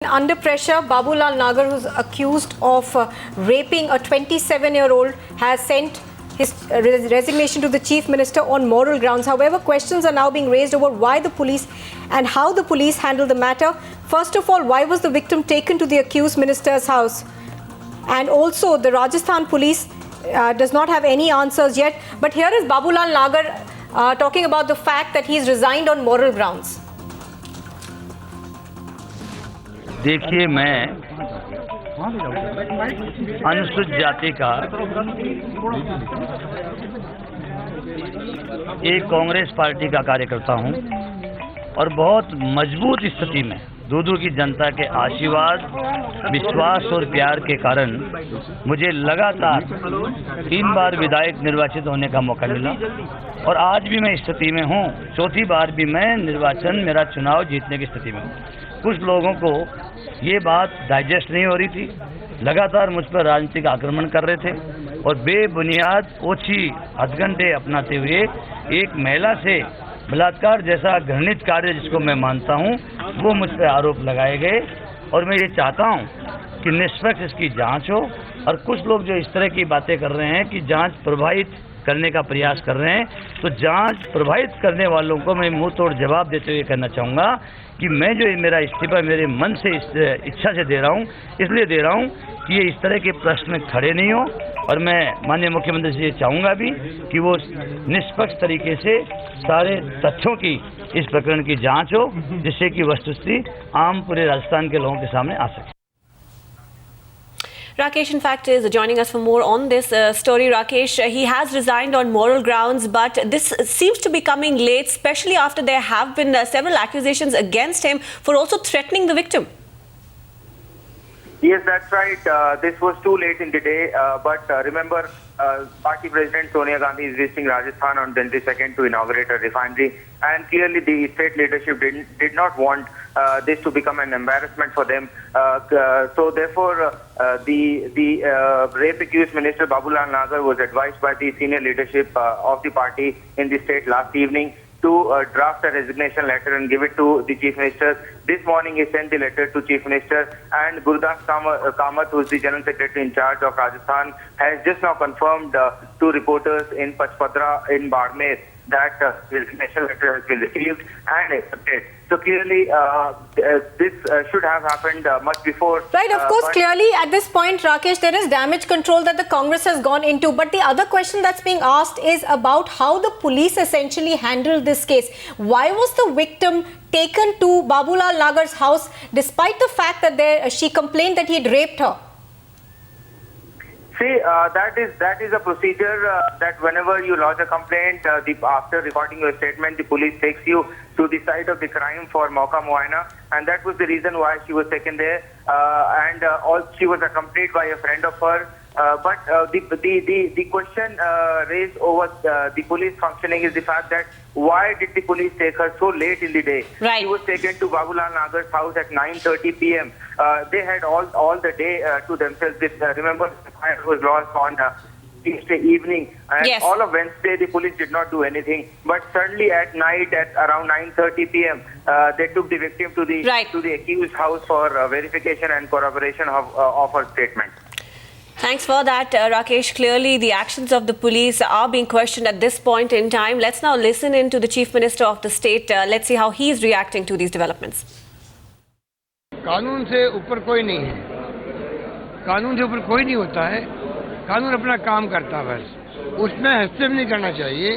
Under pressure, Babulal Nagar, who's accused of raping a 27-year-old, has sent his resignation to the Chief Minister on moral grounds. However, questions are now being raised over why the police and how the police handled the matter. First of all, why was the victim taken to the accused minister's house? And also, the Rajasthan police does not have any answers yet. But here is Babulal Nagar talking about the fact that he's resigned on moral grounds. देखिए, मैं अनुसूचित जाति का एक Congress party का कार्यकर्ता हूं और बहुत मजबूत स्थिति में दूर की जनता के आशीर्वाद, विश्वास और प्यार के कारण मुझे लगातार 3 बार विधायक निर्वाचित होने का मौका मिला और आज भी मैं स्थिति में हूं। चौथी बार भी मैं मेरा चुनाव जीतने की स्थिति में हूं। कुछ लोगों को ये बात डाइजेस्ट नहीं हो रही थी, लगातार मुझ पर राजनीतिक आक्रमण कर रहे थे और बेबुनियाद ओछी हथकंडे अपनाते हुए एक महिला से बलात्कार जैसा घृणित कार्य जिसको मैं मानता हूं, वो मुझ पर आरोप लगाए गए और मैं ये चाहता हूं कि निष्पक्ष इसकी जांच हो। और कुछ लोग जो इस तरह की बातें कर रहे हैं कि जांच प्रभावित करने का प्रयास कर रहे हैं, तो जांच प्रभावित करने वालों को मैं मुंह तोड़ जवाब देते हुए कहना चाहूँगा कि मैं जो मेरा इस्तीफा मेरे मन से इच्छा से दे रहा हूँ, इसलिए दे रहा हूँ कि ये इस तरह के प्रश्न खड़े नहीं हो। और मैं माननीय मुख्यमंत्री से ये चाहूँगा भी कि वो निष्पक्ष तरीके से सारे तथ्यों की इस प्रकरण की जांच हो, जिससे कि वस्तुस्थिति आम पूरे राजस्थान के लोगों के सामने आ सके। Rakesh, in fact, is joining us for more on this story. Rakesh, he has resigned on moral grounds, but this seems to be coming late, especially after there have been several accusations against him for also threatening the victim. Yes, that's right. This was too late in the day. But remember, Party President Sonia Gandhi is visiting Rajasthan on 22nd to inaugurate a refinery. And clearly the state leadership did not want this to become an embarrassment for them. So therefore, the rape accused Minister Babulal Nagar was advised by the senior leadership of the party in the state last evening to draft a resignation letter and give it to the Chief Minister. This morning he sent the letter to Chief Minister, and Gurdas Kamath, who is the General Secretary in charge of Rajasthan, has just now confirmed to reporters in Pachpatra in Barmer that the resignation letter has been received and accepted. So clearly, this should have happened much before. Right, of course, clearly at this point, Rakesh, there is damage control that the Congress has gone into. But the other question that's being asked is about how the police essentially handled this case. Why was the victim taken to Babulal Nagar's house despite the fact that she complained that he had raped her? See, that is a procedure that whenever you lodge a complaint, after recording your statement, the police takes you to the site of the crime for Mauka Muayana, and that was the reason why she was taken there. She was accompanied by a friend of hers. But the question raised over the police functioning is the fact that why did the police take her so late in the day? Right. She was taken to Babulal Nagar's house at 9:30 p.m. They had all the day to themselves. Remember, the fire was lost on Tuesday evening, and yes, all of Wednesday the police did not do anything. But suddenly at night, at around 9:30 p.m., they took the victim to the accused house for verification and corroboration of her statement. Thanks for that, Rakesh. Clearly, the actions of the police are being questioned at this point in time. Let's now listen in to the Chief Minister of the state. Let's see how he is reacting to these developments. कानून से ऊपर कोई नहीं है, कानून से ऊपर कोई नहीं होता है, कानून अपना काम करता है, बस उसमें हस्तक्षेप नहीं करना चाहिए।